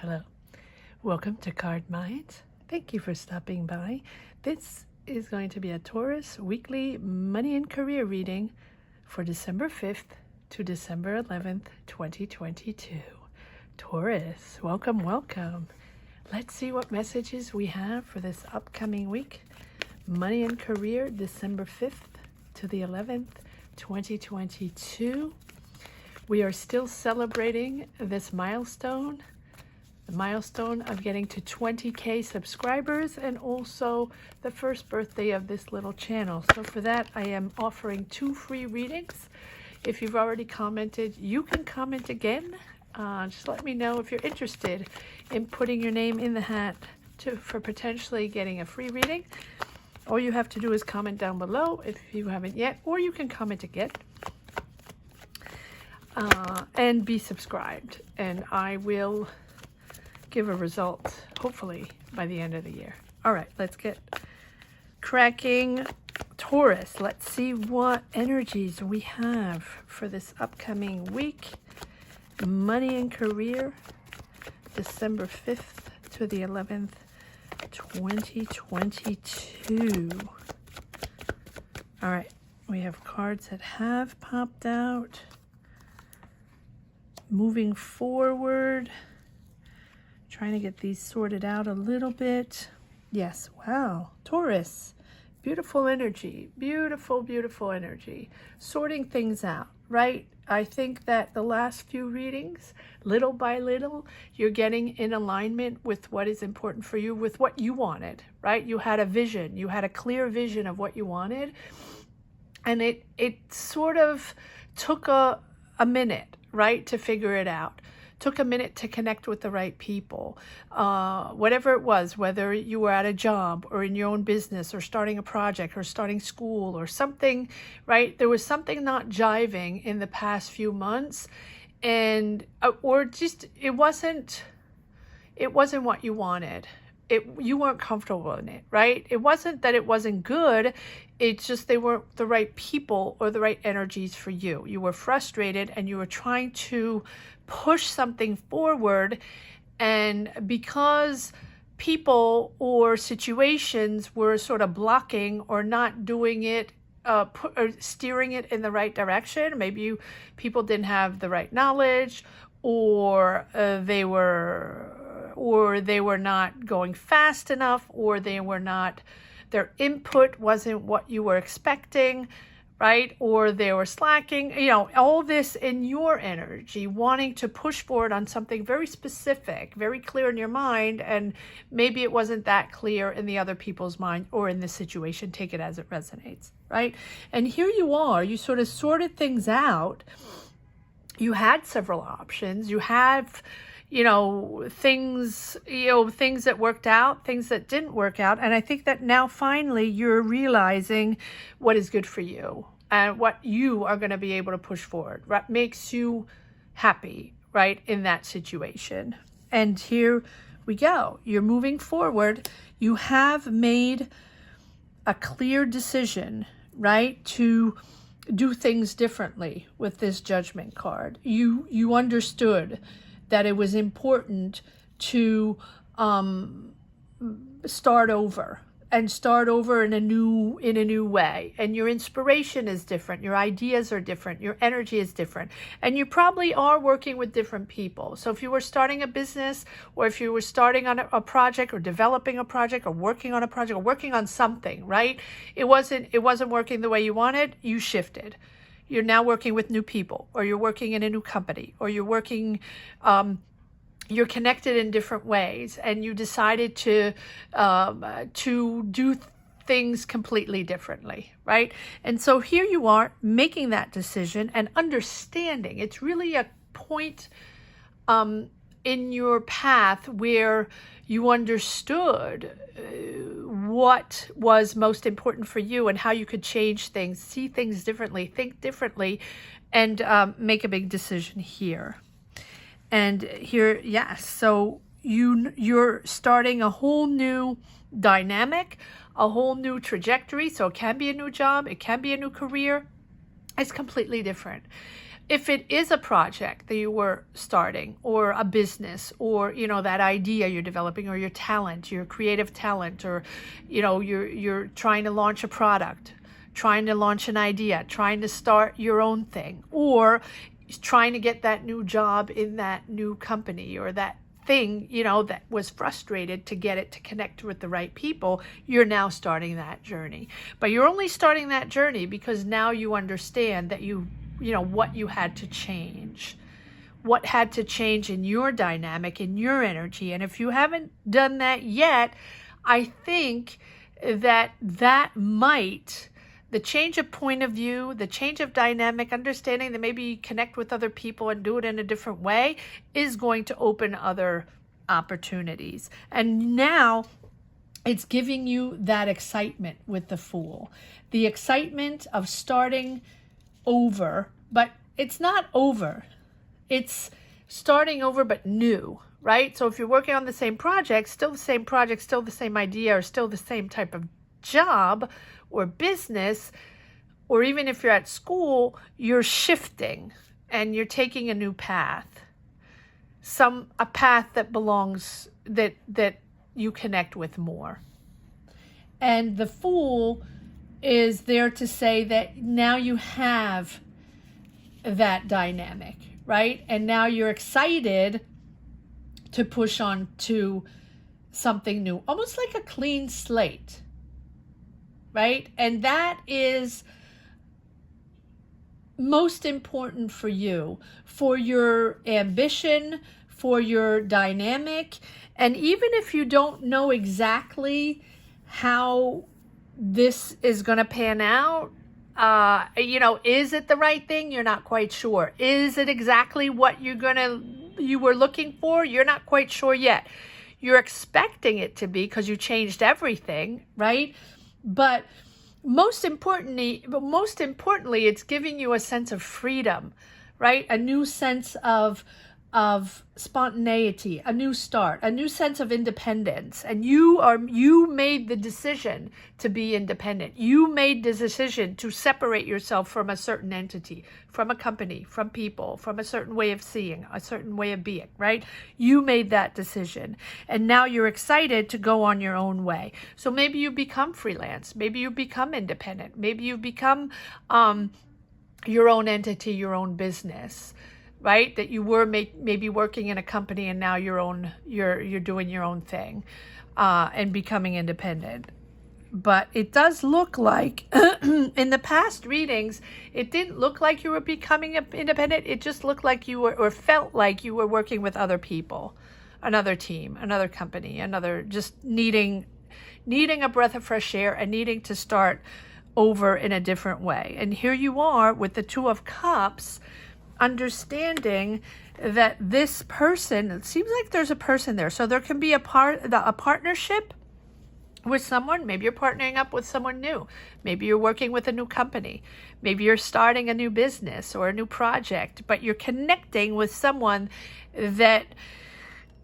Hello. Welcome to Card Minds. Thank you for stopping by. This is going to be a Taurus weekly money and career reading for December 5th to December 11th, 2022. Taurus, welcome, welcome. Let's see what messages we have for this upcoming week. Money and career, December 5th to the 11th, 2022. We are still celebrating this milestone, the milestone of getting to 20K subscribers, and also the first birthday of this little channel. So for that, I am offering 2 free readings. If you've already commented, you can comment again. Just let me know if you're interested in putting your name in the hat for potentially getting a free reading. All you have to do is comment down below if you haven't yet, or you can comment again. And be subscribed, and I will give a result hopefully by the end of the year. All right, let's get cracking. Taurus, let's see what energies we have for this upcoming week. Money and career, December 5th to the 11th, 2022. All right, we have cards that have popped out. Moving forward, trying to get these sorted out a little bit. Yes, wow, Taurus, beautiful energy, beautiful, beautiful energy. Sorting things out, right? I think that the last few readings, little by little, you're getting in alignment with what is important for you, with what you wanted, right? You had a vision, you had a clear vision of what you wanted, and it sort of took a minute, right, to figure it out. Took a minute to connect with the right people. Whatever it was, whether you were at a job or in your own business or starting a project or starting school or something, right? There was something not jiving in the past few months, and or just it wasn't what you wanted. You weren't comfortable in it, right? It wasn't that it wasn't good. It's just they weren't the right people or the right energies for you. You were frustrated and you were trying to push something forward, and because people or situations were sort of blocking or not doing it, or steering it in the right direction, maybe people didn't have the right knowledge, or they were not going fast enough, or their input wasn't what you were expecting, right? Or they were slacking, all this in your energy, wanting to push forward on something very specific, very clear in your mind, and maybe it wasn't that clear in the other people's mind or in the situation. Take it as it resonates, right? And here you are, you sort of sorted things out. You had several options. You have things that worked out, things that didn't work out. And I think that now finally you're realizing what is good for you and what you are going to be able to push forward, what makes you happy, right, in that situation. And here we go. You're moving forward. You have made a clear decision, right, to do things differently with this Judgment card. You understood that it was important to start over in a new way. And your inspiration is different, your ideas are different, your energy is different, and you probably are working with different people. So if you were starting a business, or if you were starting on a project, or developing a project, or working on a project, or working on something, right? It wasn't working the way you wanted, you shifted. You're now working with new people, or you're working in a new company, or you're working, you're connected in different ways, and you decided to do things completely differently, right? And so here you are making that decision and understanding. It's really a point in your path where you understood what was most important for you and how you could change things, see things differently, think differently, and make a big decision here. And here, yes, so you're starting a whole new dynamic, a whole new trajectory. So it can be a new job, it can be a new career. It's completely different. if it is a project that you were starting, or a business, or, you know, that idea you're developing, or your talent, your creative talent, or, you know, you're trying to launch a product, trying to launch an idea, trying to start your own thing, or trying to get that new job in that new company, or that thing, you know, that was frustrated to get it to connect with the right people, you're now starting that journey. But you're only starting that journey because now you understand that you know, what you had to change, what had to change in your dynamic, in your energy. And if you haven't done that yet, I think that might, the change of point of view, the change of dynamic, understanding that maybe you connect with other people and do it in a different way, is going to open other opportunities. And now it's giving you that excitement with the Fool, the excitement of starting over, but it's not over. It's starting over, but new, right? So if you're working on the same project, still the same idea, or still the same type of job or business, or even if you're at school, you're shifting and you're taking a new path, a path that belongs, that you connect with more. And the Fool is there to say that now you have that dynamic, right? And now you're excited to push on to something new, almost like a clean slate, right? And that is most important for you, for your ambition, for your dynamic. And even if you don't know exactly how this is going to pan out, you know, is it the right thing? You're not quite sure. Is it exactly what you were looking for? You're not quite sure yet. You're expecting it to be because you changed everything, right? But most importantly, it's giving you a sense of freedom, right? A new sense of spontaneity, a new start, a new sense of independence. And you made the decision to be independent. You made the decision to separate yourself from a certain entity, from a company, from people, from a certain way of seeing, a certain way of being, right? You made that decision. And now you're excited to go on your own way. So maybe you become freelance. Maybe you become independent. Maybe you become your own entity, your own business, right? That you were maybe working in a company and now you're doing your own thing and becoming independent. But it does look like in the past readings, it didn't look like you were becoming independent. It just looked like you were, or felt like you were working with other people, another team, another company, just needing a breath of fresh air and needing to start over in a different way. And here you are with the Two of Cups, understanding that this person, it seems like there's a person there. So there can be a partnership with someone. Maybe you're partnering up with someone new. Maybe you're working with a new company. Maybe you're starting a new business or a new project, but you're connecting with someone that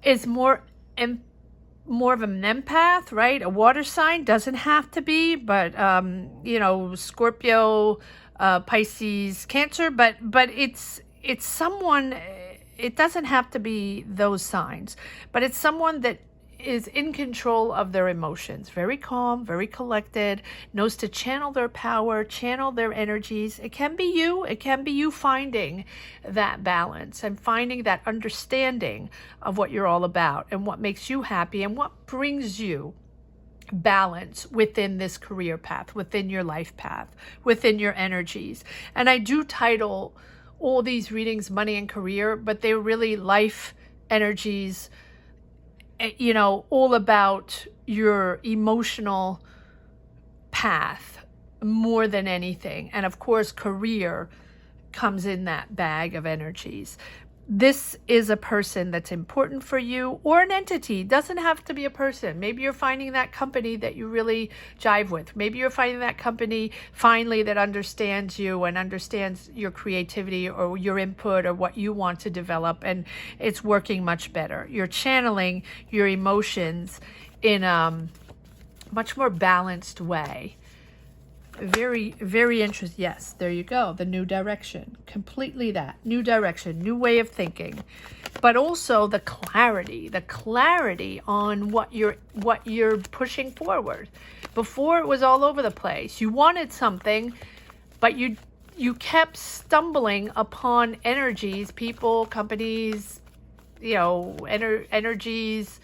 is more of an empath, right? A water sign, doesn't have to be, but you know, Scorpio, Pisces, Cancer, but it's someone, it doesn't have to be those signs, but it's someone that is in control of their emotions, very calm, very collected, knows to channel their power, channel their energies. It can be you finding that balance and finding that understanding of what you're all about and what makes you happy and what brings you balance within this career path, within your life path, within your energies. And I do title all these readings Money and Career, but they're really life energies, you know, all about your emotional path more than anything. And of course, career comes in that bag of energies. This is a person that's important for you, or an entity. Doesn't have to be a person. Maybe you're finding that company that you really jive with. Maybe you're finding that company finally that understands you and understands your creativity or your input or what you want to develop, and it's working much better. You're channeling your emotions in a much more balanced way. Very, very interesting. Yes, there you go. The new direction. Completely that. New direction, new way of thinking. But also the clarity on what you're pushing forward. Before it was all over the place. You wanted something, but you kept stumbling upon energies, people, companies, you know, energies,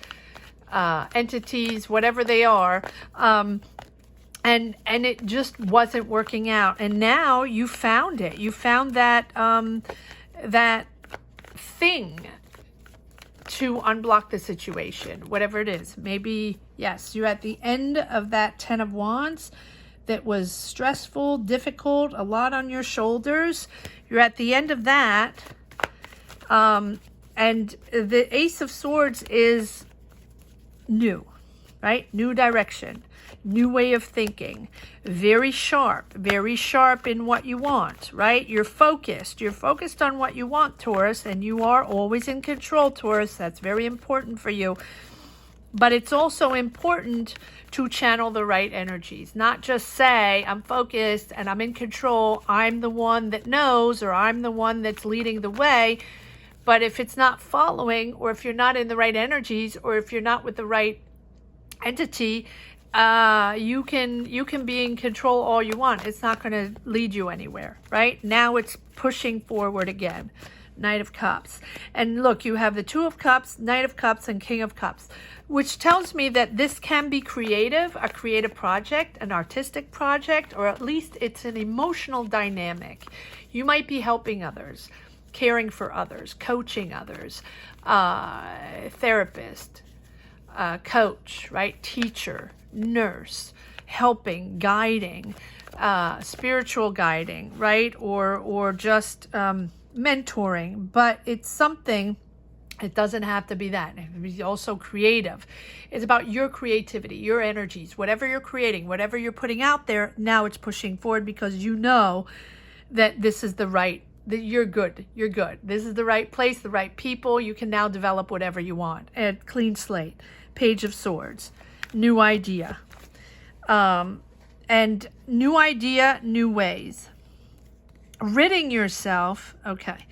entities, whatever they are, and it just wasn't working out. And now you found it. You found that that thing to unblock the situation, whatever it is. Maybe, yes, you're at the end of that 10 of Wands that was stressful, difficult, a lot on your shoulders. You're at the end of that. And the Ace of Swords is new, right? New direction, new way of thinking, very sharp in what you want, right? You're focused on what you want, Taurus, and you are always in control, Taurus. That's very important for you. But it's also important to channel the right energies, not just say, I'm focused and I'm in control, I'm the one that knows, or I'm the one that's leading the way. But if it's not following, or if you're not in the right energies, or if you're not with the right entity, you can be in control all you want. It's not going to lead you anywhere, right? Now it's pushing forward again. Knight of Cups. And look, you have the Two of Cups, Knight of Cups, and King of Cups, which tells me that this can be creative, a creative project, an artistic project, or at least it's an emotional dynamic. You might be helping others, caring for others, coaching others, therapist, coach, right? Teacher, nurse, helping, guiding, spiritual guiding, right? Or just mentoring. But it's something, it doesn't have to be that. It can be also creative. It's about your creativity, your energies, whatever you're creating, whatever you're putting out there. Now it's pushing forward because you know that this is the right, that you're good. This is the right place, the right people. You can now develop whatever you want. And clean slate, Page of Swords, new idea. And new idea, new ways. Ridding yourself, okay.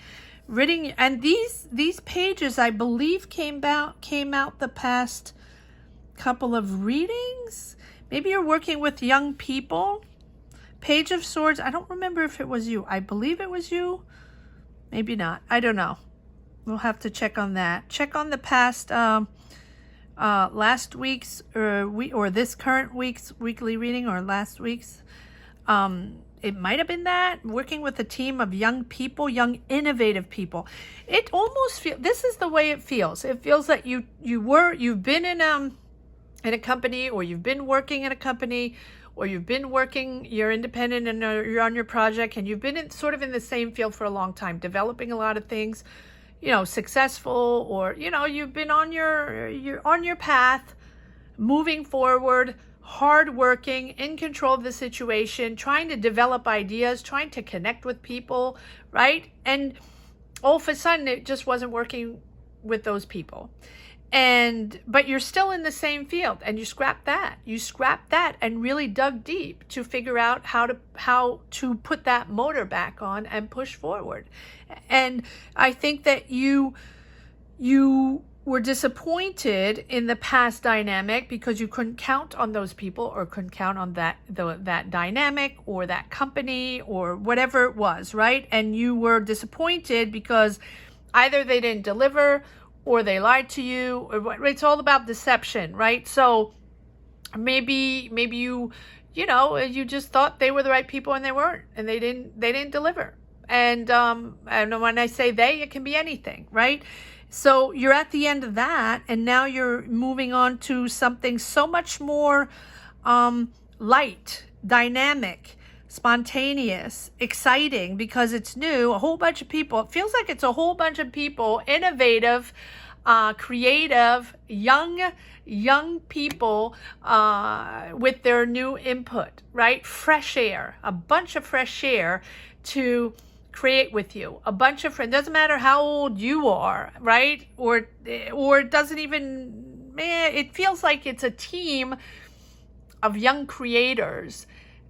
Ridding, and these pages, I believe, came out the past couple of readings. Maybe you're working with young people. Page of Swords, I don't remember if it was you. I believe it was you. Maybe not. I don't know. We'll have to check on that. Check on the past last week's or this current week's weekly reading, or last week's. It might have been that, working with a team of young people, young innovative people. It almost feels, this is the way it feels. It feels that you've been in a company, or you've been working in a company, or you've been working, you're independent and you're on your project, and you've been sort of in the same field for a long time, developing a lot of things, you know, successful, or, you know, you've been you're on your path, moving forward, hardworking, in control of the situation, trying to develop ideas, trying to connect with people, right? And all of a sudden, it just wasn't working with those people. But you're still in the same field, and you scrapped that and really dug deep to figure out how to put that motor back on and push forward. And I think that you were disappointed in the past dynamic because you couldn't count on those people, or couldn't count on that dynamic, or that company, or whatever it was, right? And you were disappointed because either they didn't deliver, or they lied to you, or it's all about deception, right? So maybe you just thought they were the right people, and they weren't, and they didn't deliver. And when I say they, it can be anything, right? So you're at the end of that, and now you're moving on to something so much more light, dynamic, spontaneous, exciting, because it's new. A whole bunch of people, it feels like it's a whole bunch of people, innovative, creative, young people with their new input, right? Fresh air, a bunch of fresh air to create with you. A bunch of friends, doesn't matter how old you are, right? Or it doesn't even, it feels like it's a team of young creators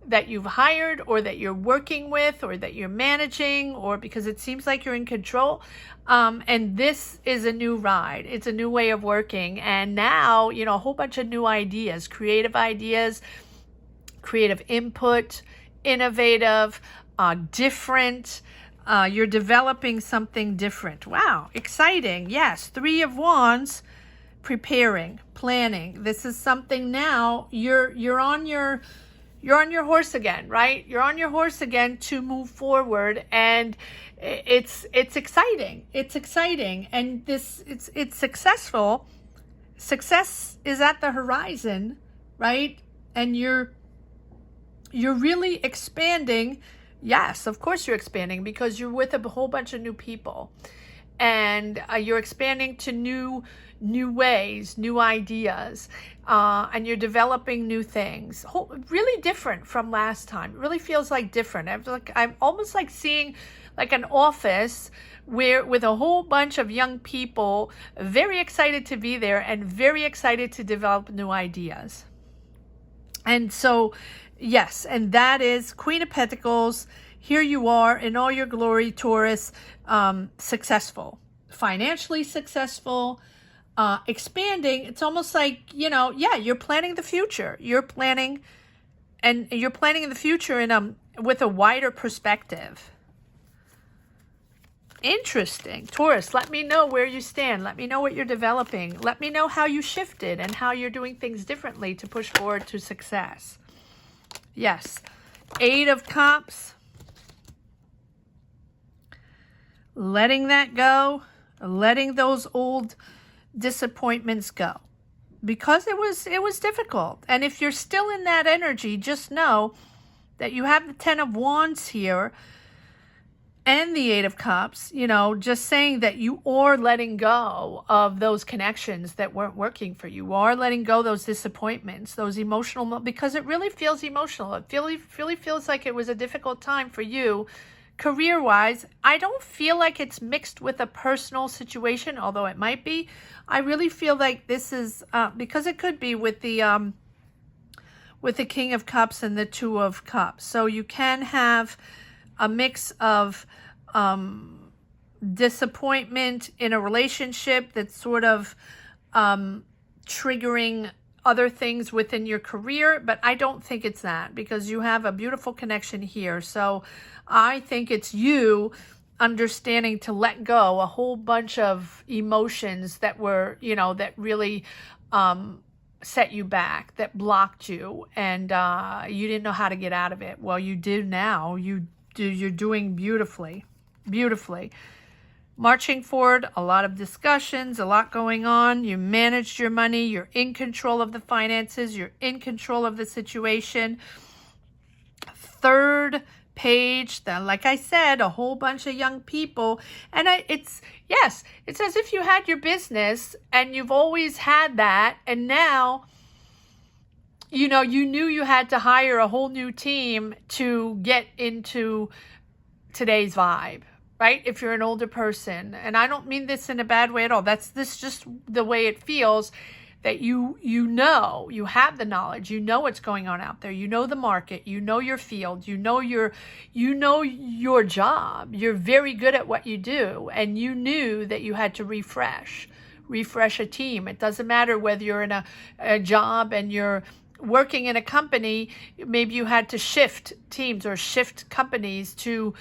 that you've hired or that you're working with or that you're managing, or because it seems like you're in control. And this is a new ride. It's a new way of working. And now, you know, a whole bunch of new ideas, creative input, innovative, different. You're developing something different. Wow, exciting. Yes, 3 of Wands, preparing, planning. This is something now you're on your horse again, right? You're on your horse again to move forward, and it's exciting. It's exciting, and it's successful. Success is at the horizon, right? And you're really expanding. Yes, of course you're expanding, because you're with a whole bunch of new people, and you're expanding to new ways, new ideas, and you're developing new things. Really different from last time. It really feels like different. I'm almost like seeing like an office with a whole bunch of young people, very excited to be there and very excited to develop new ideas. And so, yes, and that is Queen of Pentacles. Here you are in all your glory, Taurus, successful, financially successful, expanding. It's almost like, you know, yeah, you're planning the future. You're planning in the future with a wider perspective. Interesting. Taurus, let me know where you stand. Let me know what you're developing. Let me know how you shifted and how you're doing things differently to push forward to success. Yes. 8 of Cups. Letting that go. Letting those old disappointments go. Because it was difficult. And if you're still in that energy, just know that you have the 10 of Wands here and the 8 of Cups, you know, just saying that you are letting go of those connections that weren't working for you. You are letting go those disappointments, those emotional, because it really feels emotional. It really feels like it was a difficult time for you career-wise. I don't feel like it's mixed with a personal situation, although it might be. I really feel like this is, because it could be with the King of Cups and the 2 of Cups. So you can have a mix of disappointment in a relationship that's sort of triggering other things within your career, but I don't think it's that, because you have a beautiful connection here. So I think it's you understanding to let go a whole bunch of emotions that were, you know, that really set you back, that blocked you, and you didn't know how to get out of it. Well, you do now. You're doing beautifully. Marching forward, a lot of discussions, a lot going on. You managed your money. You're in control of the finances. You're in control of the situation. 3rd page, like I said, a whole bunch of young people. And it's as if you had your business and you've always had that. And now, you know, you knew you had to hire a whole new team to get into today's vibe, right? If you're an older person, and I don't mean this in a bad way at all. This just the way it feels, that you know, you have the knowledge, you know what's going on out there, you know the market, you know your field, you know your job, you're very good at what you do, and you knew that you had to refresh a team. It doesn't matter whether you're in a job and you're working in a company, maybe you had to shift teams or shift companies to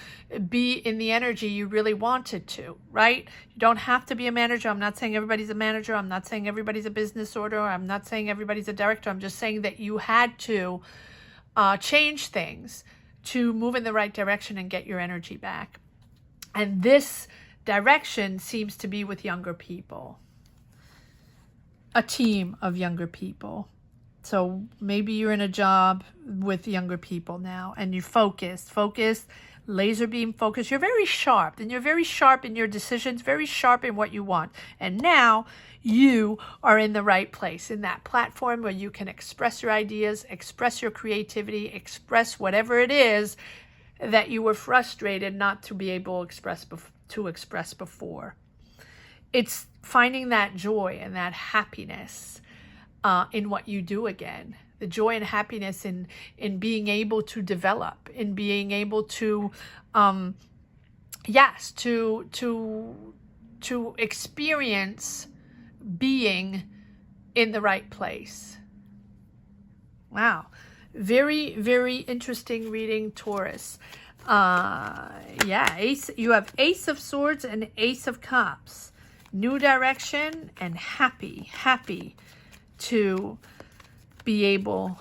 be in the energy you really wanted to, right? You don't have to be a manager. I'm not saying everybody's a manager. I'm not saying everybody's a business owner. I'm not saying everybody's a director. I'm just saying that you had to change things to move in the right direction and get your energy back. And this direction seems to be with younger people, a team of younger people. So maybe you're in a job with younger people now, and you're focused, laser beam focused. You're very sharp, and you're very sharp in your decisions, very sharp in what you want. And now you are in the right place, in that platform where you can express your ideas, express your creativity, express whatever it is that you were frustrated not to be able to express before. It's finding that joy and that happiness in what you do again. the joy and happiness in being able to develop, in being able to, yes, to experience being in the right place. Wow. Very, very interesting reading, Taurus. Yeah, you have Ace of Swords and Ace of Cups. New direction and happy to be able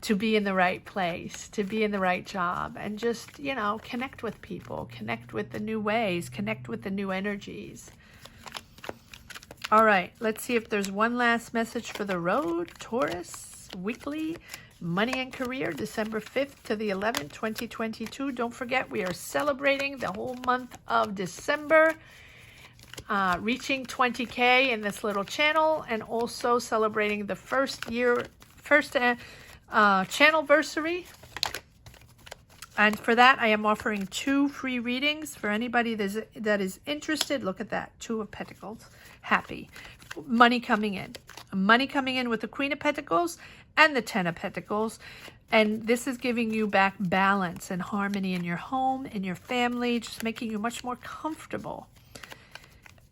to be in the right place, to be in the right job, and just, you know, connect with people, connect with the new ways, connect with the new energies. All right, let's see if there's one last message for the road. Taurus, weekly money and career, December 5th to the 11th, 2022. Don't forget, we are celebrating the whole month of December, reaching 20K in this little channel, and also celebrating the first channelversary. And for that, I am offering 2 free readings for anybody that is interested. Look at that, 2 of Pentacles. Happy. Money coming in. Money coming in with the Queen of Pentacles and the 10 of Pentacles. And this is giving you back balance and harmony in your home, in your family, just making you much more comfortable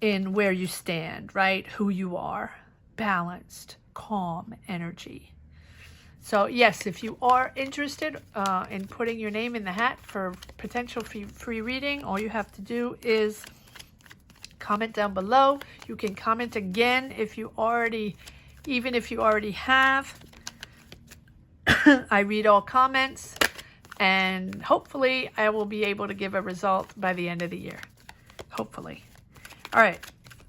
in where you stand, right? Who you are. Balanced, calm energy. So yes, if you are interested in putting your name in the hat for potential free reading, all you have to do is comment down below. You can comment again if you already, even if you already have. I read all comments, and hopefully I will be able to give a result by the end of the year. Hopefully. All right.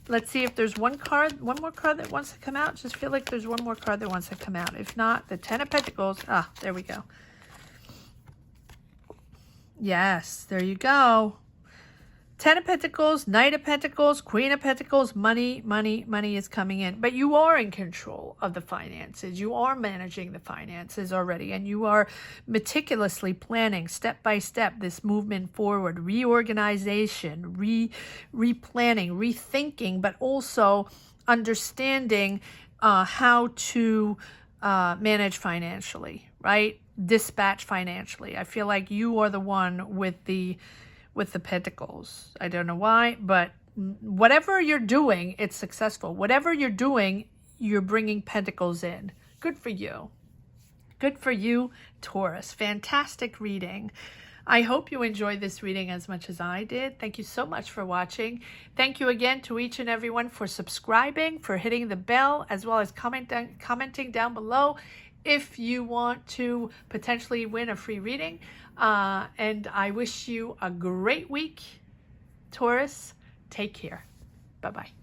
Let's see if there's one more card that wants to come out. Just feel like there's one more card that wants to come out. If not, the 10 of Pentacles. Ah, there we go. Yes, there you go. 10 of Pentacles, Knight of Pentacles, Queen of Pentacles, money is coming in. But you are in control of the finances. You are managing the finances already, and you are meticulously planning step by step this movement forward, reorganization, replanning, rethinking, but also understanding how to manage financially, right? Dispatch financially. I feel like you are the one with the Pentacles. I don't know why, but whatever you're doing, it's successful. Whatever you're doing, you're bringing Pentacles in. Good for you. Good for you, Taurus. Fantastic reading. I hope you enjoyed this reading as much as I did. Thank you so much for watching. Thank you again to each and everyone for subscribing, for hitting the bell, as well as commenting down below if you want to potentially win a free reading. And I wish you a great week, Taurus. Take care. Bye-bye.